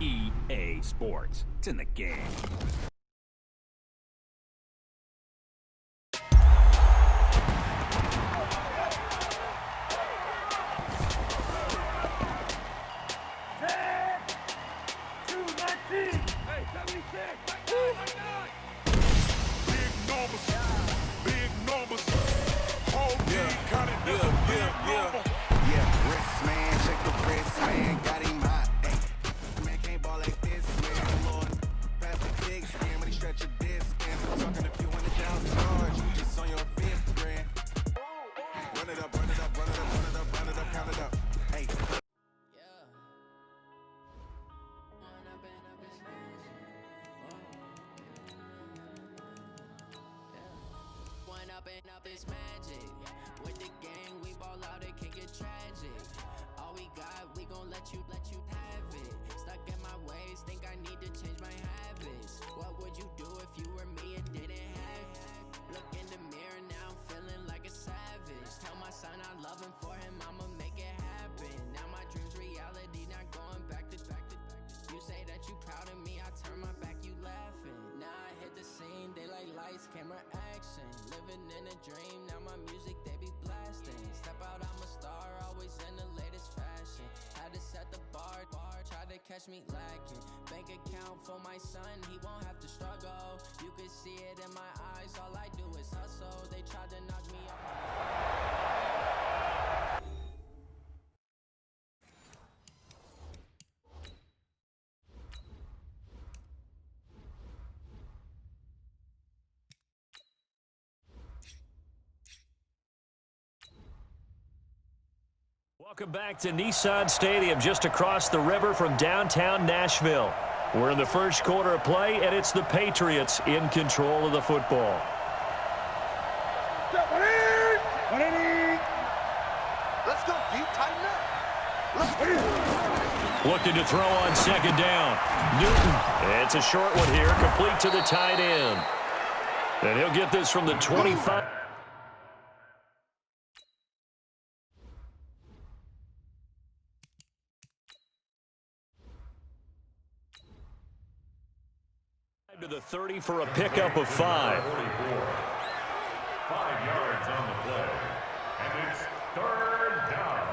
EA Sports. It's in the game. Up this magic with the gang, we ball out, it can get tragic. All we got, we gon' let you have it. Stuck in my ways, think I need to change my habits. What would you do if you were me and didn't have it? Look in the mirror, now I'm feeling like a savage. Tell my son I love him, for him I'ma make it happen. Now my dreams reality, not going back to. You say that you proud of me, I turn my back, you laughing. Now I hit the scene, they like lights, camera, action. Living in a dream, now my music they be blasting. Step out, I'm a star, always in the latest fashion. Had to set the bar, try to catch me lacking. Bank account for my son, he won't have to struggle. You can see it in my eyes, all I do is hustle. They tried to knock me off. Welcome back to Nissan Stadium, just across the river from downtown Nashville. We're in the first quarter of play, and it's the Patriots in control of the football. Let's go, deep, tighten up. Looking to throw on second down. Newton. It's a short one here, complete to the tight end. And he'll get this from the 25. To the 30 for a pickup of 5. 5 yards on the play, and it's third down.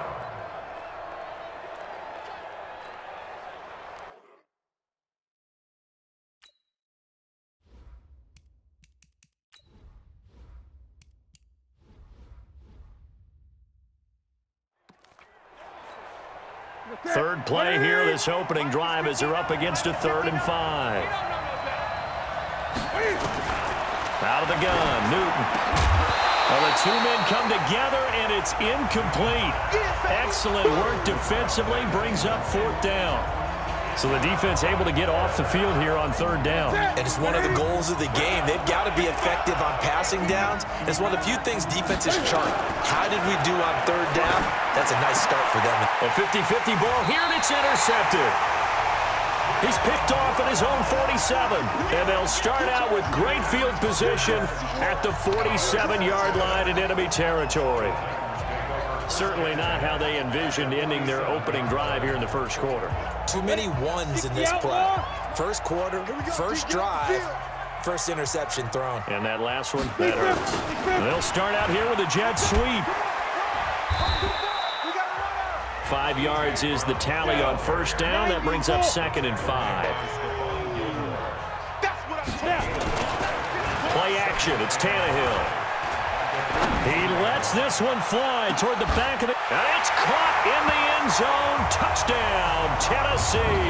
Third play here, this opening drive as they're up against a 3rd and 5. Out of the gun, Newton. Well, the two men come together, and it's incomplete. Excellent work defensively, brings up 4th down. So the defense able to get off the field here on 3rd down. And it's one of the goals of the game. They've got to be effective on passing downs. It's one of the few things defenses chart. How did we do on 3rd down? That's a nice start for them. A 50-50 ball here, and it's intercepted. He's picked off at his own 47, and they'll start out with great field position at the 47-yard line in enemy territory. Certainly not how they envisioned ending their opening drive here in the first quarter. Too many ones in this play. First quarter, first drive, first interception thrown. And that last one, that hurts. They'll start out here with a jet sweep. 5 yards is the tally on first down. That brings up 2nd and 5. Play action. It's Tannehill. He lets this one fly toward the back of the... And it's caught in the end zone. Touchdown, Tennessee.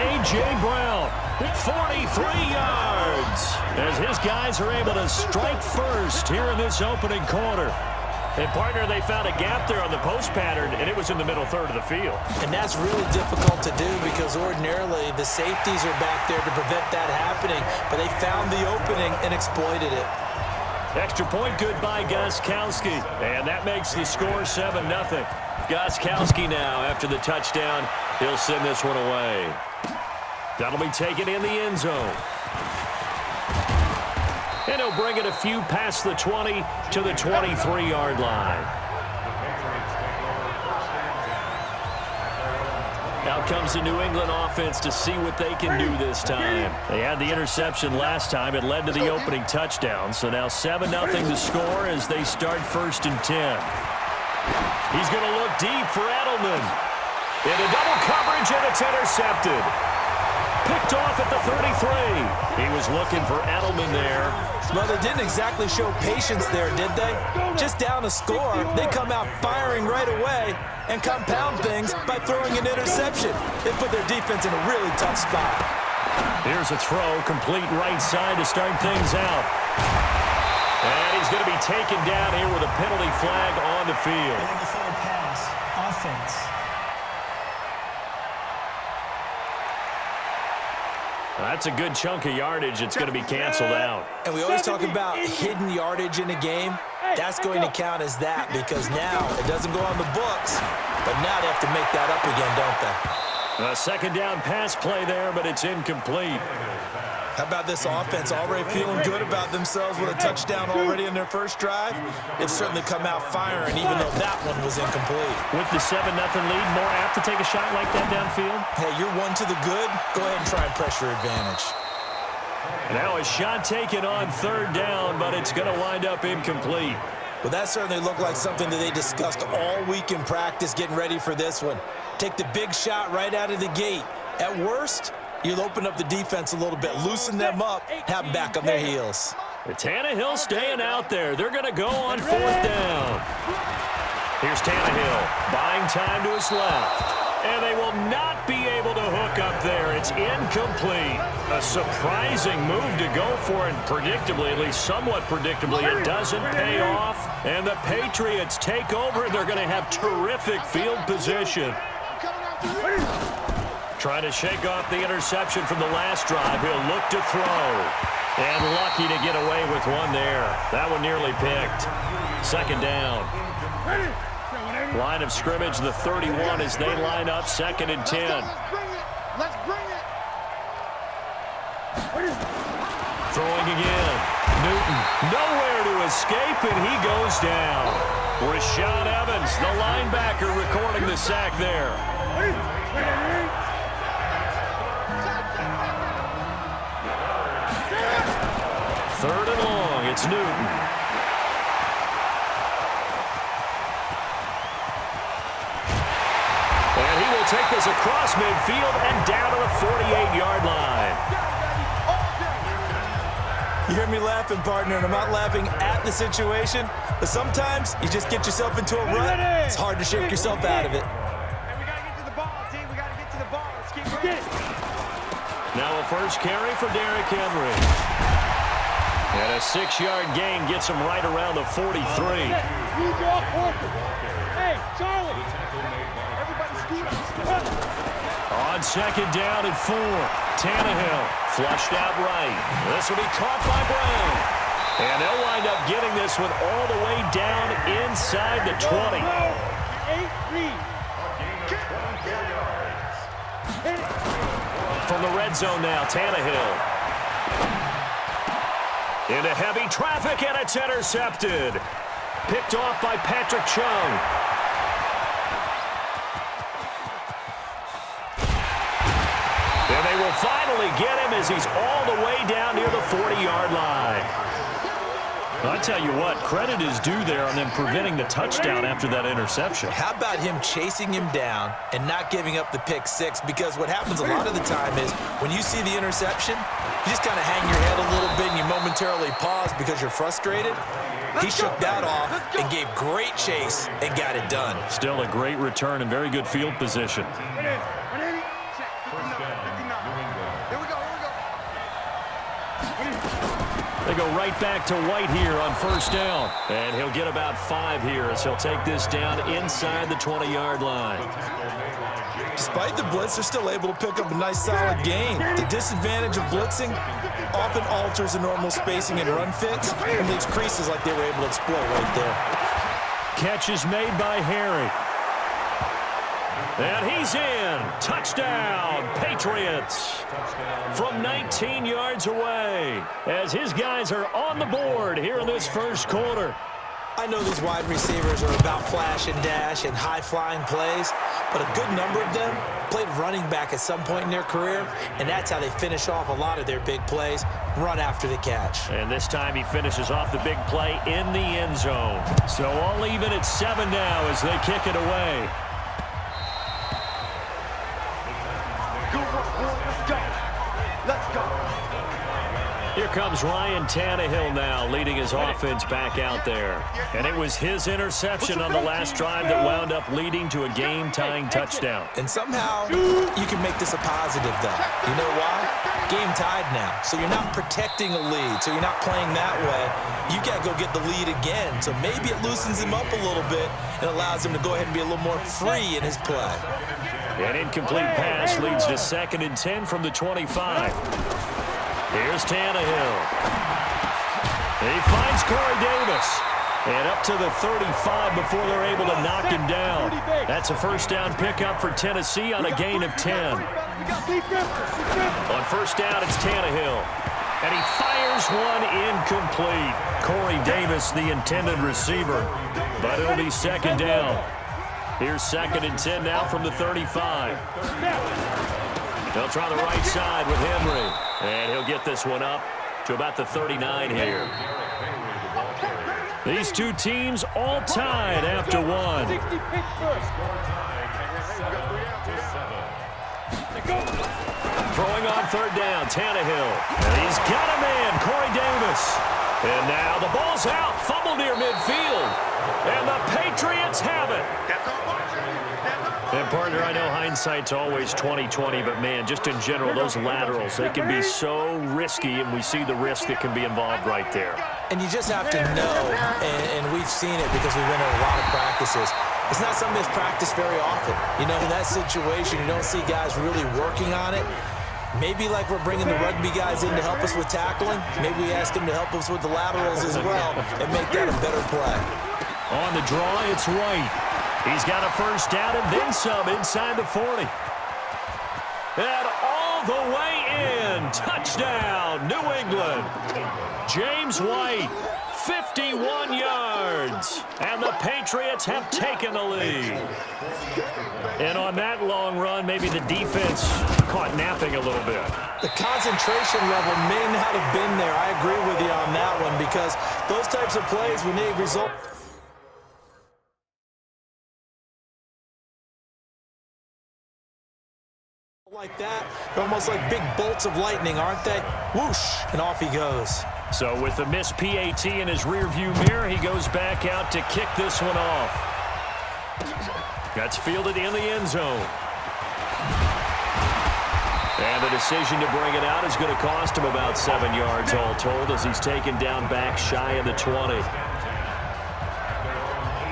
A.J. Brown, 43 yards. As his guys are able to strike first here in this opening quarter. And, partner, they found a gap there on the post pattern, and it was in the middle 3rd of the field. And that's really difficult to do because ordinarily the safeties are back there to prevent that happening. But they found the opening and exploited it. Extra point good by Gostkowski. And that makes the score 7-0. Gostkowski now, after the touchdown, he'll send this one away. That'll be taken in the end zone. And he'll bring it a few past the 20 to the 23-yard line. Now comes the New England offense to see what they can do this time. They had the interception last time. It led to the opening touchdown. So now 7-0 to score as they start 1st and 10. He's going to look deep for Edelman. Into double coverage, and it's intercepted. Picked off at the 33. He was looking for Edelman there. Well, they didn't exactly show patience there, did they? Just down a score, they come out firing right away and compound things by throwing an interception. They put their defense in a really tough spot. Here's a throw, complete right side to start things out. And he's going to be taken down here with a penalty flag on the field. Forward pass, offense. That's a good chunk of yardage. It's going to be canceled out. And we always talk about hidden yardage in a game. That's going to count as that because now it doesn't go on the books, but now they have to make that up again, don't they? A 2nd down pass play there, but it's incomplete. How about this offense already feeling good about themselves with a touchdown already in their first drive? They've certainly come out firing, even though that one was incomplete. With the 7-0 lead, more apt to take a shot like that downfield? Hey, you're 1 to the good. Go ahead and try and pressure advantage. Now a shot taken on 3rd down, but it's going to wind up incomplete. Well, that certainly looked like something that they discussed all week in practice getting ready for this one. Take the big shot right out of the gate. At worst, you'll open up the defense a little bit, loosen them up, have them back on their heels. Tannehill staying out there. They're going to go on 4th down. Here's Tannehill, buying time to his left. And they will not be able to hook up there. It's incomplete. A surprising move to go for it, predictably, at least somewhat predictably, it doesn't pay off. And the Patriots take over. They're going to have terrific field position. Trying to shake off the interception from the last drive. He'll look to throw. And lucky to get away with one there. That one nearly picked. 2nd down. Line of scrimmage, the 31 as they line up 2nd and 10. Let's bring it. Throwing again. Newton nowhere to escape, and he goes down. Rashad Evans, the linebacker, recording the sack there. 3rd and long. It's Newton. And he will take this across midfield and down to the 48-yard line. You hear me laughing, partner, and I'm not laughing at the situation, but sometimes you just get yourself into a rut. It's hard to shake yourself out of it. Hey, we got to get to the ball, team. We got to get to the ball. Let's keep running. Now a first carry for Derrick Henry. And a 6-yard gain gets him right around the 43. Hey, Charlie. Everybody scoot up. On 2nd down and 4. Tannehill flushed out right. This will be caught by Brown. And they'll wind up getting this one all the way down inside the 20. From the red zone now, Tannehill. Into heavy traffic, and it's intercepted. Picked off by Patrick Chung. And they will finally get him as he's all the way down near the 40-yard line. I tell you what, credit is due there on them preventing the touchdown after that interception. How about him chasing him down and not giving up the pick six? Because what happens a lot of the time is when you see the interception, you just kind of hang your head a little bit and you momentarily pause because you're frustrated. He shook that off and gave great chase and got it done. Still a great return and very good field position. They go right back to White here on 1st down. And he'll get about 5 here as he'll take this down inside the 20-yard line. Despite the blitz, they're still able to pick up a nice solid gain. The disadvantage of blitzing often alters the normal spacing and run fits and leaves creases like they were able to exploit right there. Catch is made by Harry. And he's in. Touchdown, Patriots. From 19 yards away as his guys are on the board here in this first quarter. I know these wide receivers are about flash and dash and high-flying plays, but a good number of them played running back at some point in their career, and that's how they finish off a lot of their big plays, run after the catch. And this time he finishes off the big play in the end zone. So all even at 7 now as they kick it away. Good work, boy. Let's go. Let's go. Here comes Ryan Tannehill now, leading his offense back out there. And it was his interception on the last drive that wound up leading to a game-tying touchdown. And somehow you can make this a positive, though. You know why? Game tied now. So you're not protecting a lead, so you're not playing that way. You got to go get the lead again. So maybe it loosens him up a little bit and allows him to go ahead and be a little more free in his play. An incomplete pass leads to 2nd and 10 from the 25. Here's Tannehill. He finds Corey Davis. And up to the 35 before they're able to knock him down. That's a first down pickup for Tennessee on a gain of 10. On first down, it's Tannehill. And he fires one incomplete. Corey Davis, the intended receiver. But it'll be 2nd down. Here's 2nd and 10 now from the 35. They'll try the right side with Henry. And he'll get this one up to about the 39 here. These two teams all tied after one. Throwing on 3rd down, Tannehill. And he's got a man, Corey Davis. And now the ball's out, fumble near midfield. And the Patriots have it. And partner, I know hindsight's always 20/20, but man, just in general, those laterals, they can be so risky, and we see the risk that can be involved right there. And you just have to know, and we've seen it because we've been in a lot of practices. It's not something that's practiced very often. You know, in that situation, you don't see guys really working on it. Maybe like we're bringing the rugby guys in to help us with tackling. Maybe we ask them to help us with the laterals as well and make that a better play. On the draw, it's White. He's got a first down and then some inside the 40. And all the way in. Touchdown, New England. James White, 51 yards. And the Patriots have taken the lead. And on that long run, maybe the defense caught napping a little bit. The concentration level may not have been there. I agree with you on that one because those types of plays, when they result like that, they're almost like big bolts of lightning, aren't they? Whoosh, and off he goes. So with the missed PAT in his rearview mirror, he goes back out to kick this one off. That's fielded in the end zone. And the decision to bring it out is going to cost him about 7 yards all told as he's taken down back shy of the 20.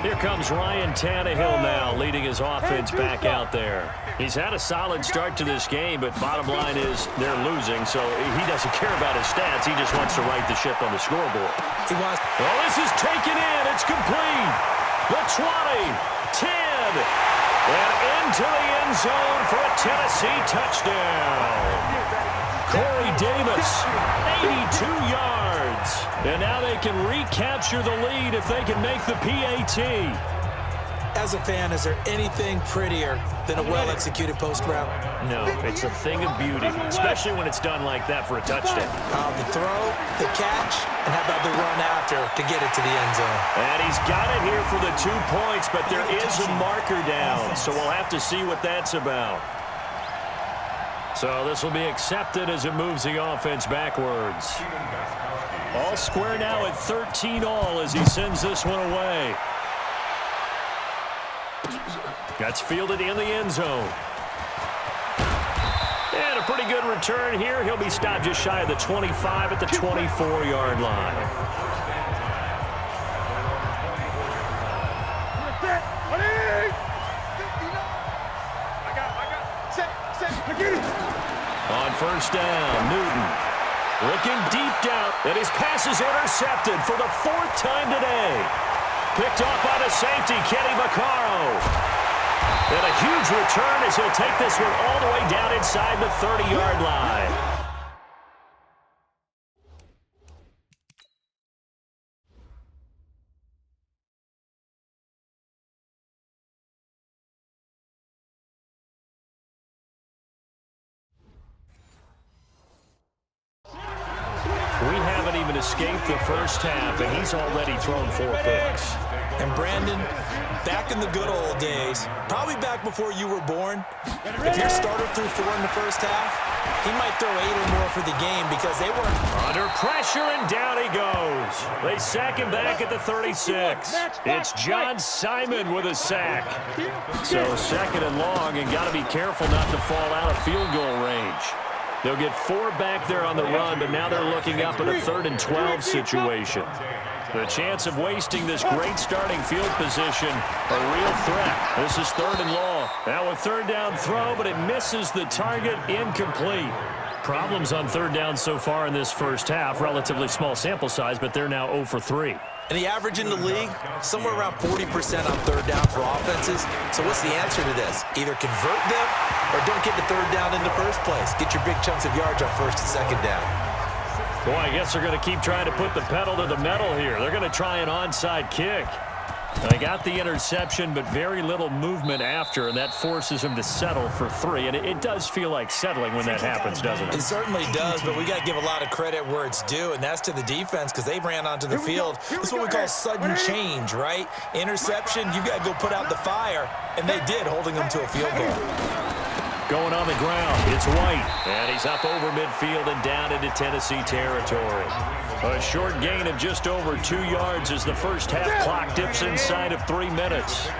Here comes Ryan Tannehill now, leading his offense back out there. He's had a solid start to this game, but bottom line is they're losing, so he doesn't care about his stats. He just wants to right the ship on the scoreboard. Well, this is taken in. It's complete. The 20, 10, and into the end zone for a Tennessee touchdown. Corey Davis, 82 yards. And now they can recapture the lead if they can make the PAT. As a fan, is there anything prettier than a well-executed post route? No, it's a thing of beauty, especially when it's done like that for a touchdown. The throw, the catch, and how about the run after to get it to the end zone? And he's got it here for the 2 points, but there is a marker down, so we'll have to see what that's about. So this will be accepted as it moves the offense backwards. All square now at 13 all as he sends this one away. That's fielded in the end zone. And a pretty good return here. He'll be stopped just shy of the 25 at the 24-yard line. On first down, Newton looking deep down, and his pass is intercepted for the 4th time today. Picked off by the safety, Kenny Vaccaro. And a huge return as he'll take this one all the way down inside the 30-yard line. and escape the first half, and he's already thrown 4 picks. And Brandon, back in the good old days, probably back before you were born, if your starter threw 4 in the first half, he might throw 8 or more for the game because they weren't under pressure, and down he goes. They sack him back at the 36. It's John Simon with a sack. So 2nd and long, and got to be careful not to fall out of field goal range. They'll get 4 back there on the run, but now they're looking up at a 3rd and 12 situation. The chance of wasting this great starting field position, a real threat. This is 3rd and long. Now a 3rd down throw, but it misses the target, incomplete. Problems on 3rd down so far in this first half. Relatively small sample size, but they're now 0 for 3. And the average in the league, somewhere around 40% on 3rd down for offenses. So what's the answer to this? Either convert them or don't get the 3rd down in the first place. Get your big chunks of yards on 1st and 2nd down. Boy, I guess they're going to keep trying to put the pedal to the metal here. They're going to try an onside kick. They got the interception, but very little movement after, and that forces him to settle for 3. And it does feel like settling when that happens, doesn't it? It certainly does, but we got to give a lot of credit where it's due, and that's to the defense because they ran onto the field. This is what we call sudden change, right? Interception, you've got to go put out the fire, and they did, holding them to a field goal. Going on the ground, it's White, and he's up over midfield and down into Tennessee territory. A short gain of just over 2 yards as the first half clock dips inside of 3 minutes. They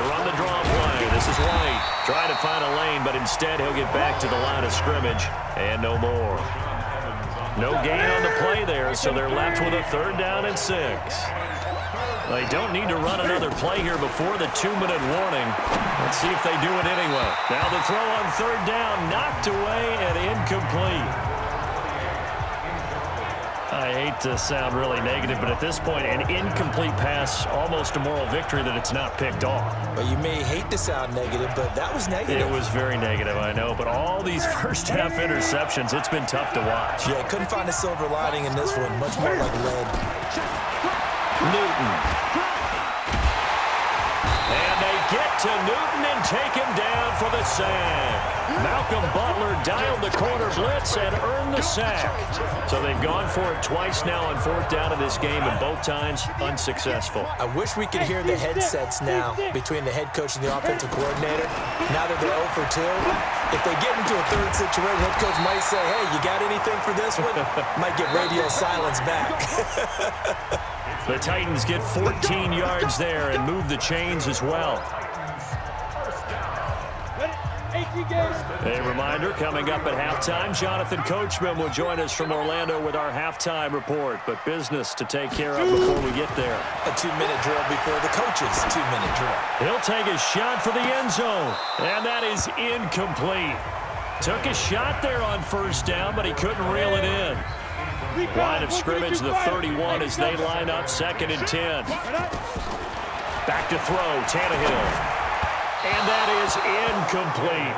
run the draw play. This is White trying to find a lane, but instead he'll get back to the line of scrimmage and no more. No gain on the play there, so they're left with a 3rd down and 6. They don't need to run another play here before the 2-minute warning. Let's see if they do it anyway. Now the throw on 3rd down, knocked away and incomplete. I hate to sound really negative, but at this point, an incomplete pass, almost a moral victory that it's not picked off. But you may hate to sound negative, but that was negative. It was very negative, I know. But all these first half interceptions, it's been tough to watch. Yeah, couldn't find a silver lining in this one. Much more like lead. Newton. And they get to Newton and take him down for the sack. Malcolm Butler dialed the corner blitz and earned the sack. So they've gone for it twice now on 4th down in this game, and both times unsuccessful. I wish we could hear the headsets now between the head coach and the offensive coordinator. Now that they're 0 for 2, if they get into a 3rd situation, head coach might say, hey, you got anything for this one? Might get radio silence back. The Titans get 14 yards there and move the chains as well. A reminder, coming up at halftime, Jonathan Coachman will join us from Orlando with our halftime report, but business to take care of before we get there. A 2-minute drill before the coach's 2-minute drill. He'll take a shot for the end zone, and that is incomplete. Took a shot there on 1st down, but he couldn't reel it in. Line of scrimmage, the 31 as they line up 2nd and 10. Back to throw, Tannehill. And that is incomplete.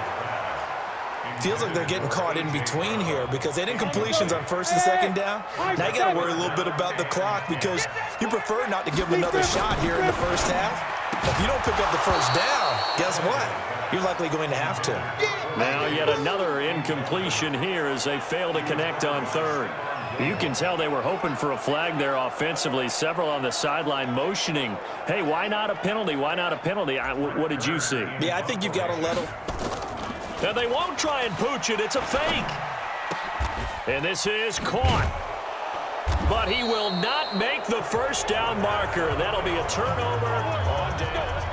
Feels like they're getting caught in between here because they had incompletions on 1st and 2nd down. Now you got to worry a little bit about the clock because you prefer not to give them another shot here in the first half. If you don't pick up the 1st down, guess what? You're likely going to have to. Now yet another incompletion here as they fail to connect on 3rd. You can tell they were hoping for a flag there offensively. Several on the sideline motioning, hey, why not a penalty? Why not a penalty? What did you see? Yeah, I think you've got to let them. And they won't try and pooch it. It's a fake. And this is caught. But he will not make the 1st down marker. That'll be a turnover on down.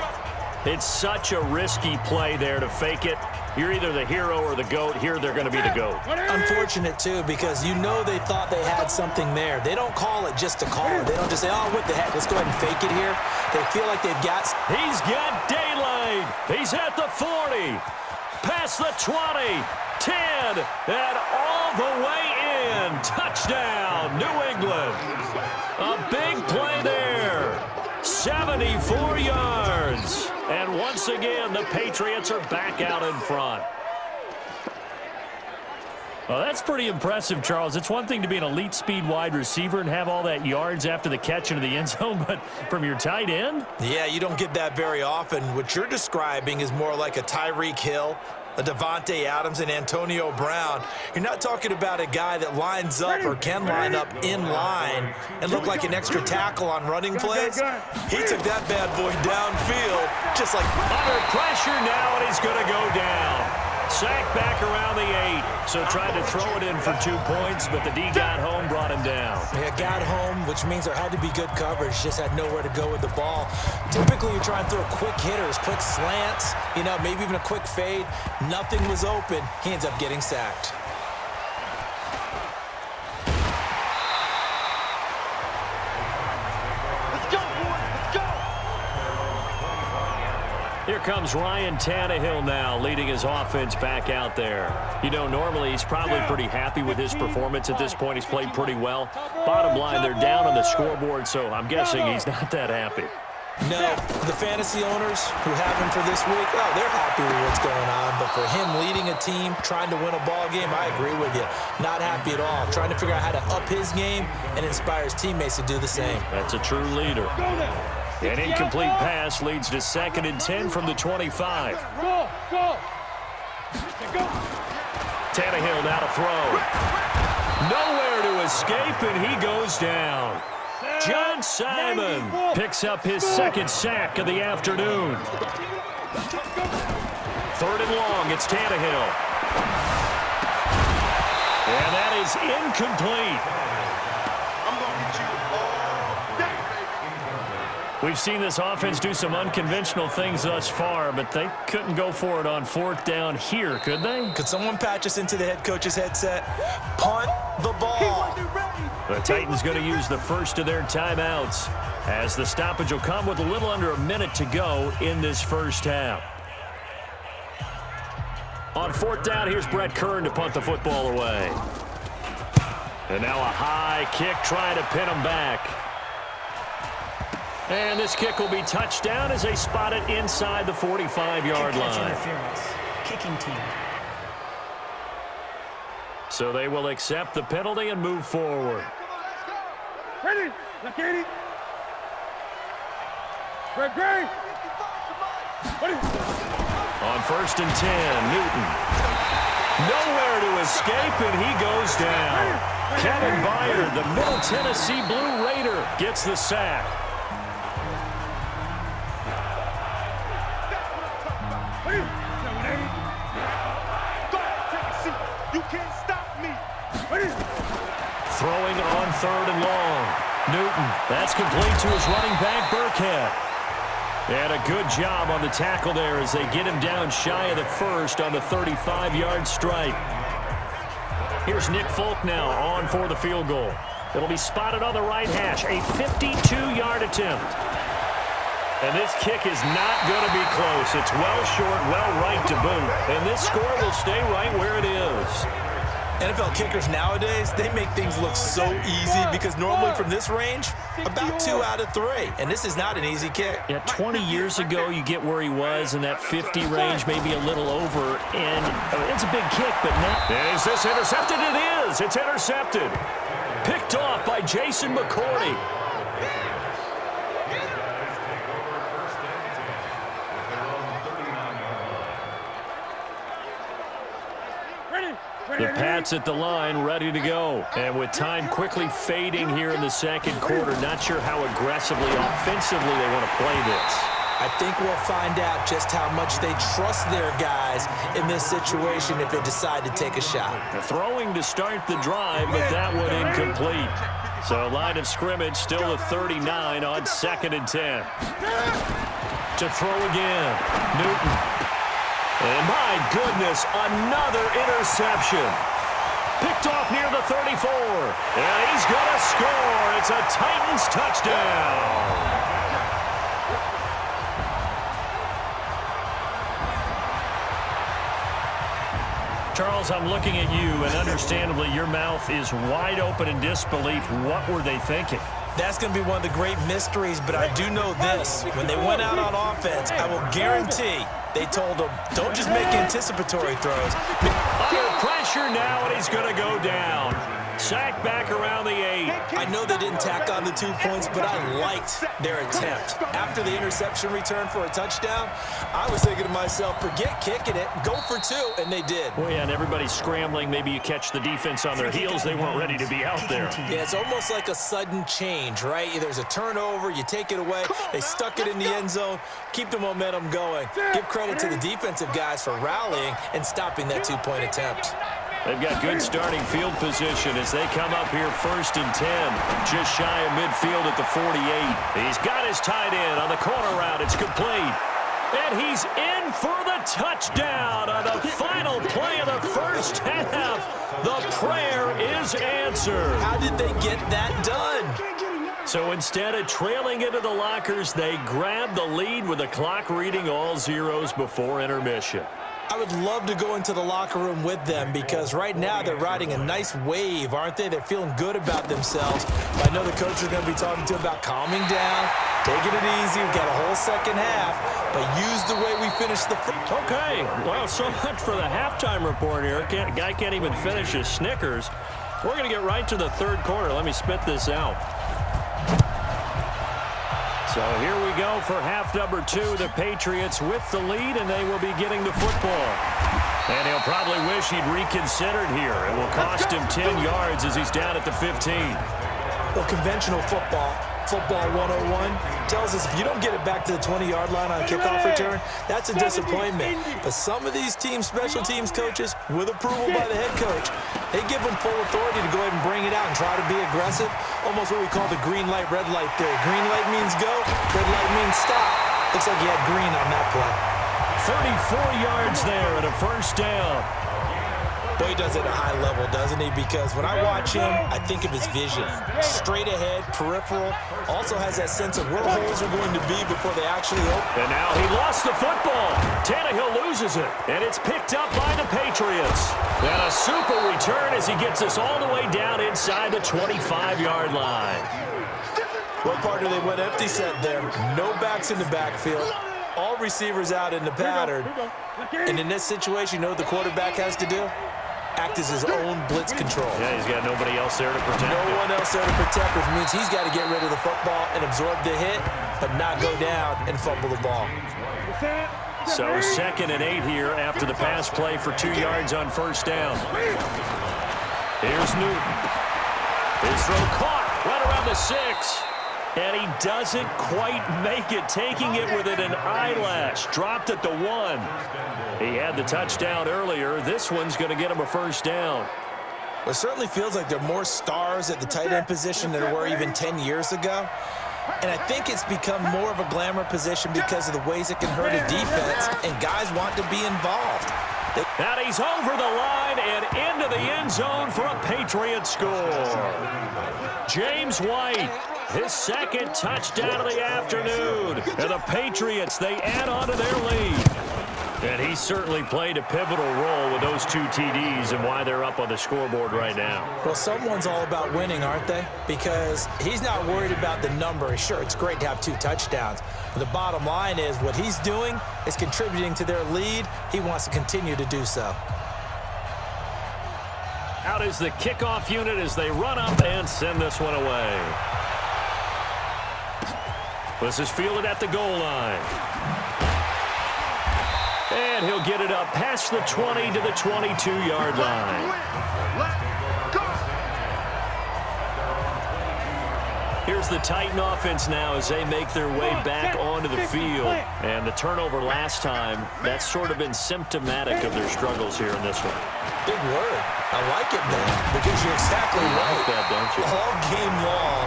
It's such a risky play there to fake it. You're either the hero or the GOAT. Here they're going to be the GOAT. Unfortunate, too, because you know they thought they had something there. They don't call it just to call it. They don't just say, oh, what the heck, let's go ahead and fake it here. They feel like they've got... He's got daylight. He's at the 40. Past the 20. 10. And all the way in. Touchdown, New England. A big play there. 74 yards. And once again, the Patriots are back out in front. Well, that's pretty impressive, Charles. It's one thing to be an elite speed wide receiver and have all that yards after the catch into the end zone, but from your tight end? Yeah, you don't get that very often. What you're describing is more like a Tyreek Hill a Devontae Adams and Antonio Brown. You're not talking about a guy that lines up or can line up in line and look like an extra tackle on running plays. He took that bad boy downfield just like under pressure now, and he's going to go down. Sacked back around the 8, so tried to throw it in for 2 points, but the D got home, brought him down. Yeah, got home, which means there had to be good coverage, just had nowhere to go with the ball. Typically, you try and throw quick hitters, quick slants, maybe even a quick fade. Nothing was open. He ends up getting sacked. Here comes Ryan Tannehill now, leading his offense back out there. Normally he's probably pretty happy with his performance at this point. He's played pretty well. Bottom line, they're down on the scoreboard, so I'm guessing he's not that happy. No, the fantasy owners who have him for this week, they're happy with what's going on. But for him leading a team, trying to win a ball game, I agree with you. Not happy at all. Trying to figure out how to up his game and inspire his teammates to do the same. That's a true leader. An incomplete pass leads to 2nd and 10 from the 25. Tannehill now to throw. Nowhere to escape, and he goes down. John Simon picks up his 2nd sack of the afternoon. 3rd and long, it's Tannehill. And that is incomplete. We've seen this offense do some unconventional things thus far, but they couldn't go for it on 4th down here, could they? Could someone patch us into the head coach's headset? Punt the ball. The Titans going to use the first of their timeouts, as the stoppage will come with a little under a minute to go in this first half. On 4th down, here's Brett Kern to punt the football away. And now a high kick trying to pin him back. And this kick will be touchdown as they spot it inside the 45-yard line. Interference. Kicking team. So they will accept the penalty and move forward. Ready? Katie. Great. On 1st and 10, Newton. Nowhere to escape, and he goes down. Kevin Byard, the Middle Tennessee Blue Raider, gets the sack. You can't stop me. Throwing on 3rd and long. Newton, that's complete to his running back, Burkhead. And a good job on the tackle there as they get him down shy of the 1st on the 35-yard strike. Here's Nick Folk now on for the field goal. It'll be spotted on the right hash, a 52-yard attempt. And this kick is not going to be close. It's well short, well right to boot. And this score will stay right where it is. NFL kickers nowadays, they make things look so easy because normally from this range, about 2 out of 3. And this is not an easy kick. Yeah, 20 years ago, you get where he was in that 50 range, maybe a little over. And it's a big kick, but not. And is this intercepted? It is. It's intercepted. Picked off by Jason McCourty. The Pats at the line, ready to go. And with time quickly fading here in the 2nd quarter, not sure how aggressively, offensively they want to play this. I think we'll find out just how much they trust their guys in this situation if they decide to take a shot. The throwing to start the drive, but that one incomplete. So line of scrimmage still a 39 on 2nd and 10. To throw again, Newton. And my goodness, another interception. Picked off near the 34. And he's going to score. It's a Titans touchdown. Charles, I'm looking at you, and understandably, your mouth is wide open in disbelief. What were they thinking? That's going to be one of the great mysteries, but I do know this. When they went out on offense, I will guarantee they told them, don't just make anticipatory throws. Under pressure now, and he's going to go down. sack back around the 8. I know they didn't tack on the 2 points, but I liked their attempt. After the interception return for a touchdown, I was thinking to myself, forget kicking it, go for 2, and they did. Well, yeah, and everybody's scrambling. Maybe you catch the defense on their heels. They weren't ready to be out there. Yeah, it's almost like a sudden change, right? There's a turnover, you take it away, they stuck it in the end zone, keep the momentum going. Give credit to the defensive guys for rallying and stopping that 2-point attempt. They've got good starting field position as they come up here 1st and 10, just shy of midfield at the 48. He's got his tight end on the corner route. It's complete. And he's in for the touchdown on the final play of the first half. The prayer is answered. How did they get that done? So instead of trailing into the lockers, they grabbed the lead with the clock reading all zeros before intermission. I would love to go into the locker room with them because right now they're riding a nice wave, aren't they? They're feeling good about themselves. I know the coach is going to be talking to them about calming down, taking it easy. We've got a whole second half, but use the way we finished the first. Okay, well, so much for the halftime report here. Guy can't even finish his Snickers. We're going to get right to the third quarter. Let me spit this out. So here we go for half number 2. The Patriots with the lead, and they will be getting the football. And he'll probably wish he'd reconsidered here. It will cost him 10 yards as he's down at the 15. Well, conventional football 101, tells us if you don't get it back to the 20-yard line on a kickoff return, that's a disappointment. But some of these teams, special teams coaches, with approval by the head coach, they give them full authority to go ahead and bring it out and try to be aggressive. Almost what we call the green light, red light theory. Green light means go, red light means stop. Looks like you had green on that play. 34 yards there and a first down. Boy, he does it at a high level, doesn't he? Because when I watch him, I think of his vision. Straight ahead, peripheral. Also has that sense of where holes are going to be before they actually open. And now he lost the football. Tannehill loses it. And it's picked up by the Patriots. And a super return as he gets us all the way down inside the 25-yard line. What part do they went empty set there? No backs in the backfield. All receivers out in the pattern. And in this situation, you know what the quarterback has to do? Act as his own blitz control. Yeah, he's got nobody else there to protect him. No one else there to protect, which means he's got to get rid of the football and absorb the hit, but not go down and fumble the ball. So 2nd and 8 here after the pass play for 2 yards on first down. Here's Newton. His throw caught right around the 6. And he doesn't quite make it, taking it within an eyelash. Dropped at the 1. He had the touchdown earlier. This one's going to get him a first down. Well, it certainly feels like there are more stars at the tight end position than there were even 10 years ago. And I think it's become more of a glamour position because of the ways it can hurt a defense, and guys want to be involved. And he's over the line and into the end zone for a Patriot score. James White, his 2nd touchdown of the afternoon. And the Patriots, they add on to their lead. And he certainly played a pivotal role with those 2 TDs and why they're up on the scoreboard right now. Well, someone's all about winning, aren't they? Because he's not worried about the number. Sure, it's great to have 2 touchdowns. But the bottom line is what he's doing is contributing to their lead. He wants to continue to do so. Out is the kickoff unit as they run up and send this one away. This is fielded at the goal line. And he'll get it up past the 20 to the 22-yard line. Here's the Titan offense now as they make their way back onto the field. And the turnover last time, that's sort of been symptomatic of their struggles here in this one. Big word. I like it, man, because you're exactly right. You like that, don't you? All game long,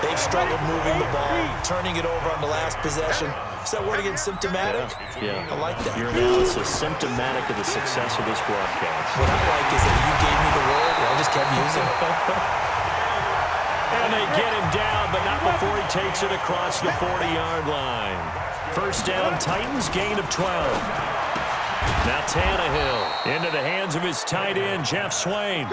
they've struggled moving the ball, turning it over on the last possession. Is that word again, symptomatic? Yeah. I like that. Your analysis is symptomatic of the success of this broadcast. What I like is that you gave me the word, and I just kept using it. And they get him down, but not before he takes it across the 40-yard line. First down, Titans, gain of 12. Now Tannehill into the hands of his tight end, Jeff Swain.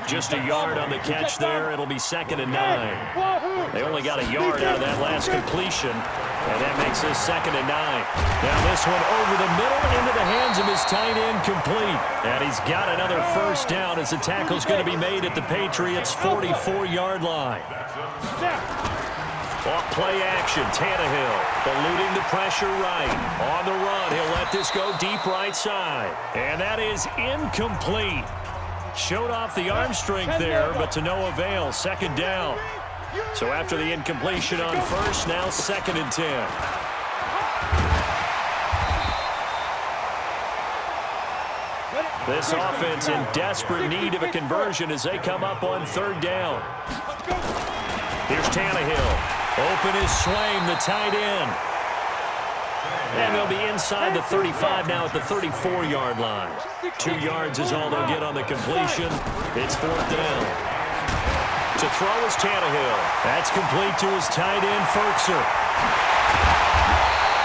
Just a yard on the catch there. It'll be 2nd and 9. They only got a yard out of that last completion, and that makes this 2nd and 9. Now this this one over the middle into the hands of his tight end, complete. And he's got another first down as the tackle's going to be made at the Patriots' 44-yard line. Off play action, Tannehill eluding the pressure right. On the run, he'll let this go deep right side. And that is incomplete. Showed off the arm strength there, but to no avail. Second down. So after the incompletion on first, now 2nd and 10. This offense in desperate need of a conversion as they come up on 3rd down. Here's Tannehill. Open is Swaim, the tight end. And they'll be inside the 35 now at the 34-yard line. 2 yards is all they'll get on the completion. It's 4th down. To throw is Tannehill. That's complete to his tight end, Ferkser.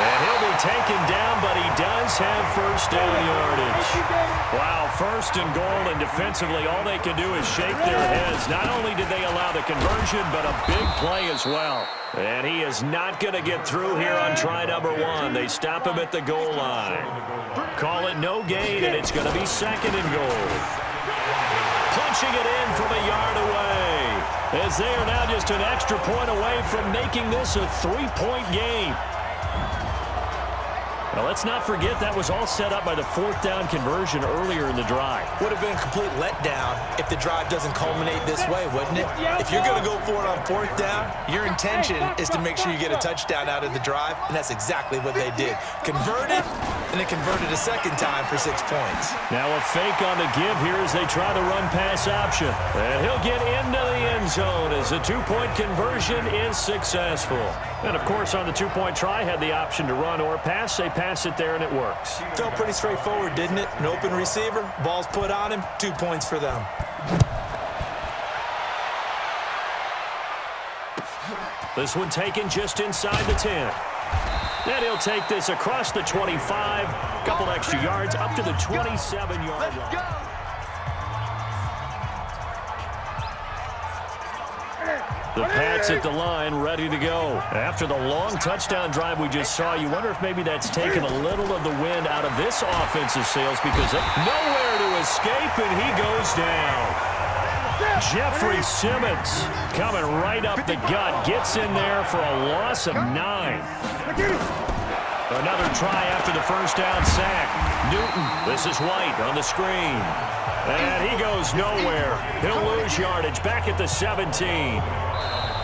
And he'll be taken down, but he does have first down yardage. Wow, 1st and goal, and defensively all they can do is shake their heads. Not only did they allow the conversion, but a big play as well. And he is not going to get through here on try number 1. They stop him at the goal line. Call it no gain, and it's going to be 2nd and goal. Punching it in from a yard away, as they are now just an extra point away from making this a 3-point game. Now, let's not forget that was all set up by the 4th down conversion earlier in the drive. Would have been a complete letdown if the drive doesn't culminate this way, wouldn't it? If you're going to go for it on 4th down, your intention is to make sure you get a touchdown out of the drive, and that's exactly what they did. Converted, and then converted a 2nd time for 6 points. Now a fake on the give here as they try the run-pass option. And he'll get into the end zone as the 2-point conversion is successful. And, of course, on the 2-point try, had the option to run or pass. They pass it there, and it works. Felt pretty straightforward, didn't it? An open receiver, ball's put on him, 2 points for them. This one taken just inside the 10. And he'll take this across the 25, a couple extra yards, up to the 27-yard line. The Pats at the line, ready to go. After the long touchdown drive we just saw, you wonder if maybe that's taken a little of the wind out of this offensive sails because nowhere to escape, and he goes down. Jeffrey Simmons coming right up the gut, gets in there for a loss of 9. Another try after the first down sack. Newton, this is White on the screen. And he goes nowhere. He'll lose yardage back at the 17.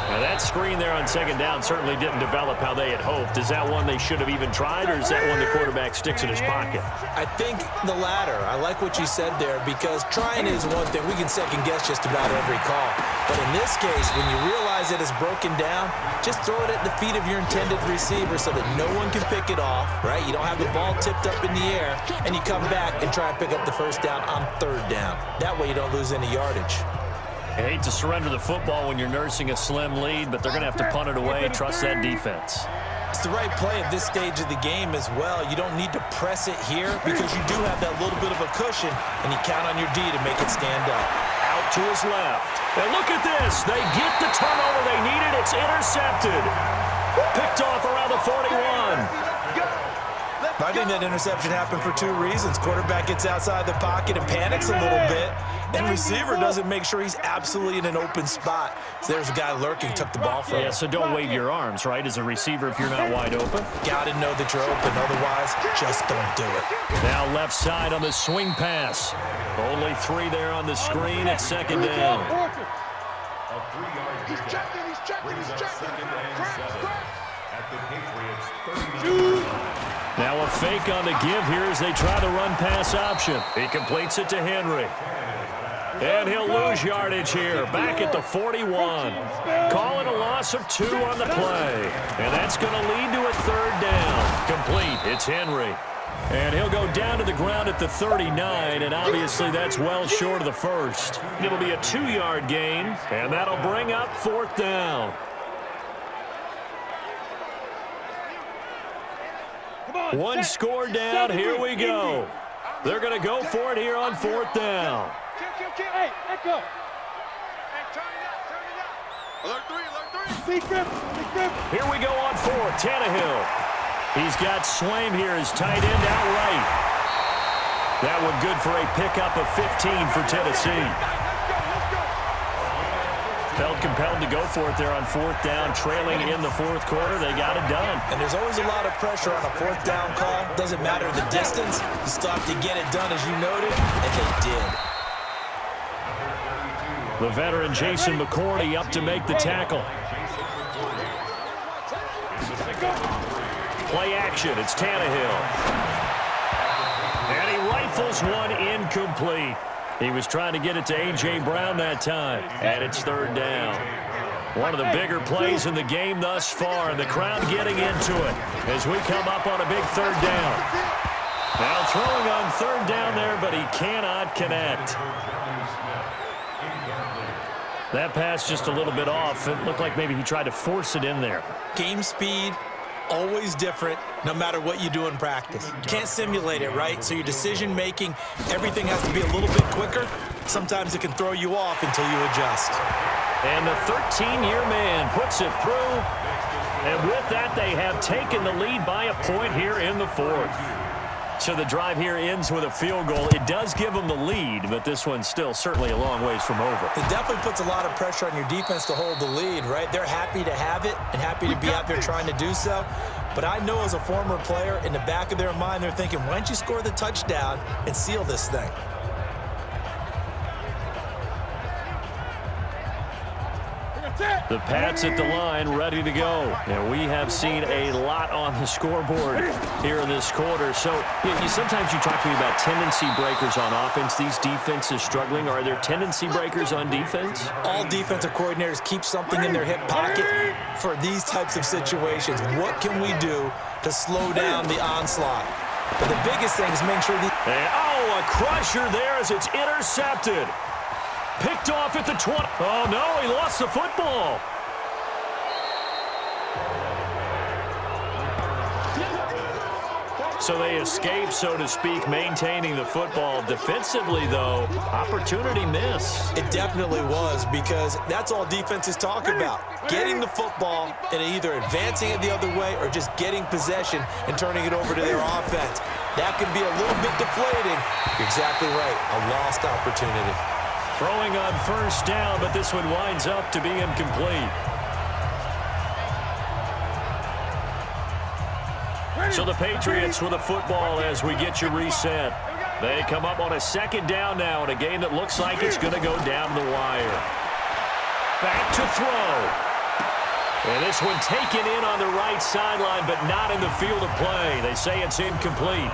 Now that screen there on 2nd down certainly didn't develop how they had hoped. Is that one they should have even tried, or is that one the quarterback sticks in his pocket? I think the latter. I like what you said there because trying is one thing. We can second guess just about every call. But in this case, when you realize it is broken down, just throw it at the feet of your intended receiver so that no one can pick it off, right? You don't have the ball tipped up in the air, and you come back and try and pick up the first down on 3rd down. That way you don't lose any yardage. I hate to surrender the football when you're nursing a slim lead, but they're going to have to punt it away. Trust that defense. It's the right play at this stage of the game as well. You don't need to press it here because you do have that little bit of a cushion, and you count on your D to make it stand up. Out to his left. And look at this. They get the turnover they needed. It's intercepted. Picked off around the 41. I think that interception happened for 2 reasons. Quarterback gets outside the pocket and panics a little bit, and receiver doesn't make sure he's absolutely in an open spot. So there's a guy lurking, took the ball from him. Yeah, so don't wave your arms, right, as a receiver if you're not wide open. Got to know that you're open. Otherwise, just don't do it. Now left side on the swing pass. Only 3 there on the screen at 2nd down. He's checking. At the Patriots' 30. Now a fake on the give here as they try the run-pass option. He completes it to Henry. And he'll lose yardage here, back at the 41. Call it a loss of 2 on the play. And that's going to lead to a 3rd down. Complete, it's Henry. And he'll go down to the ground at the 39, and obviously that's well short of the first. It'll be a 2-yard gain, and that'll bring up 4th down. One score down, here we go. They're going to go for it here on 4th down. Hey, let go. Hey, turn it up. Alert 3. Here we go on 4th. Tannehill. He's got Swaim here as tight end outright. That one good for a pickup of 15 for Tennessee. Felt compelled to go for it there on fourth down, trailing in the fourth quarter. They got it done. And there's always a lot of pressure on a fourth down call. Doesn't matter the distance. You still have to get it done, as you noted, and they did. The veteran Jason McCourty up to make the tackle. Play action. It's Tannehill. And he rifles one incomplete. He was trying to get it to A.J. Brown that time. And it's third down. One of the bigger plays in the game thus far, and the crowd getting into it as we come up on a big third down. Now throwing on third down there, but he cannot connect. That pass just a little bit off. It looked like maybe he tried to force it in there. Game speed, always different, no matter what you do in practice. You can't simulate it, right? So your decision-making, everything has to be a little bit quicker. Sometimes it can throw you off until you adjust. And the 13-year man puts it through. And with that, they have taken the lead by a point here in the fourth. So the drive here ends with a field goal. It does give them the lead, but this one's still certainly a long ways from over. It definitely puts a lot of pressure on your defense to hold the lead, right? They're happy to have it and happy to be out there trying to do so. But I know as a former player, in the back of their mind, they're thinking, why don't you score the touchdown and seal this thing? The Pats at the line, ready to go. And we have seen a lot on the scoreboard here in this quarter. So sometimes you talk to me about tendency breakers on offense. These defenses struggling. Are there tendency breakers on defense? All defensive coordinators keep something in their hip pocket for these types of situations. What can we do to slow down the onslaught? But the biggest thing is making sure a crusher there as it's intercepted. Picked off at the 20. Oh, no, he lost the football. So they escape, so to speak, maintaining the football. Defensively, though, opportunity miss. It definitely was, because that's all defenses talk about. Getting the football and either advancing it the other way or just getting possession and turning it over to their offense. That can be a little bit deflating. You're exactly right, a lost opportunity. Throwing on first down, but this one winds up to be incomplete. So the Patriots with the football as we get you reset. They come up on a second down now in a game that looks like it's going to go down the wire. Back to throw. And this one taken in on the right sideline, but not in the field of play. They say it's incomplete.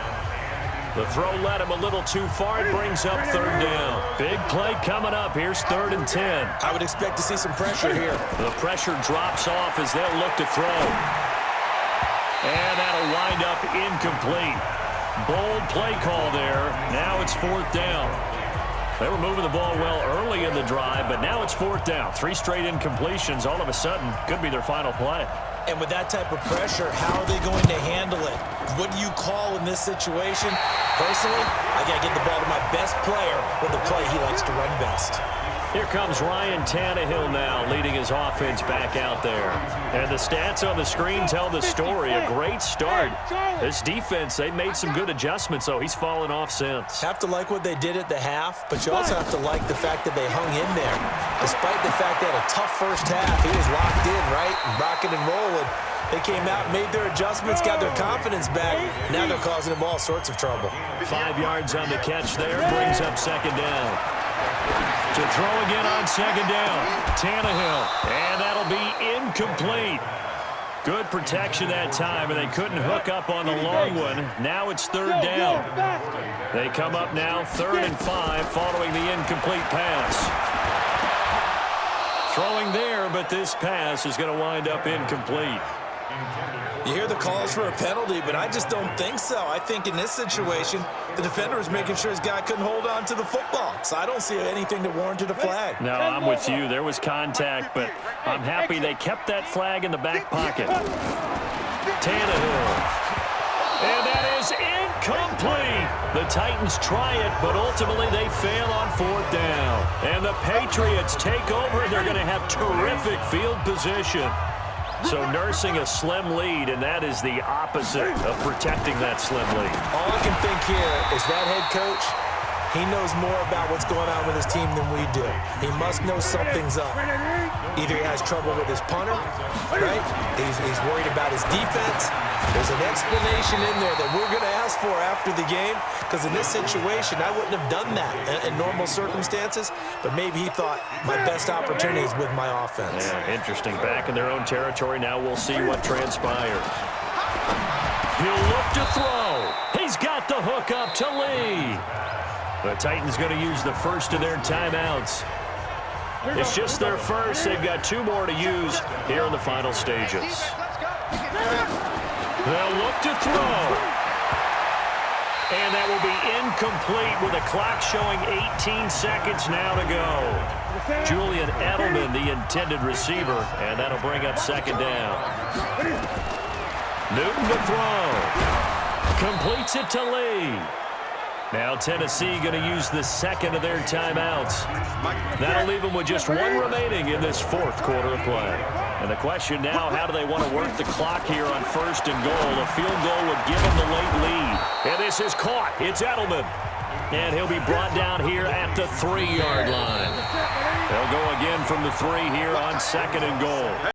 The throw led him a little too far. It brings up third down. Big play coming up. Here's 3rd and 10. I would expect to see some pressure here. The pressure drops off as they'll look to throw. And that'll wind up incomplete. Bold play call there. Now it's 4th down. They were moving the ball well early in the drive, but now it's 4th down. 3 straight incompletions all of a sudden could be their final play. And with that type of pressure, how are they going to handle it? What do you call in this situation? Personally, I got to get the ball to my best player with the play he likes to run best. Here comes Ryan Tannehill now, leading his offense back out there. And the stats on the screen tell the story. A great start. This defense, they made some good adjustments, so he's fallen off since. Have to like what they did at the half, but you also have to like the fact that they hung in there. Despite the fact they had a tough first half, he was locked in, right? Rocking and rolling. They came out, made their adjustments, got their confidence back. Now they're causing them all sorts of trouble. 5 yards on the catch there, brings up second down. To throw again on second down, Tannehill, and that'll be incomplete. Good protection that time, and they couldn't hook up on the long one. Now it's 3rd down. They come up now 3rd and 5 following the incomplete pass. Throwing there, but this pass is going to wind up incomplete. You hear the calls for a penalty, but I just don't think so. I think in this situation, the defender was making sure his guy couldn't hold on to the football. So I don't see anything that warranted a flag. No, I'm with you. There was contact, but I'm happy they kept that flag in the back pocket. Tannehill. And that is incomplete. The Titans try it, but ultimately they fail on 4th down. And the Patriots take over. They're going to have terrific field position. So nursing a slim lead, and that is the opposite of protecting that slim lead. All I can think here is that head coach, he knows more about what's going on with his team than we do. He must know something's up. Either he has trouble with his punter, right? He's worried about his defense. There's an explanation in there that we're going to ask for after the game, because in this situation, I wouldn't have done that in normal circumstances, but maybe he thought my best opportunity is with my offense. Yeah, interesting. Back in their own territory. Now we'll see what transpires. He'll look to throw. He's got the hook up to Lee. The Titans going to use the first of their timeouts. It's just their first. They've got 2 more to use here in the final stages. They'll look to throw. And that will be incomplete with a clock showing 18 seconds now to go. Julian Edelman, the intended receiver, and that'll bring up second down. Newton to throw. Completes it to Lee. Now Tennessee going to use the second of their timeouts. That'll leave them with just 1 remaining in this 4th quarter of play. And the question now, how do they want to work the clock here on 1st and goal? A field goal would give them the late lead. And this is caught. It's Edelman. And he'll be brought down here at the 3-yard line. They'll go again from the 3 here on 2nd and goal.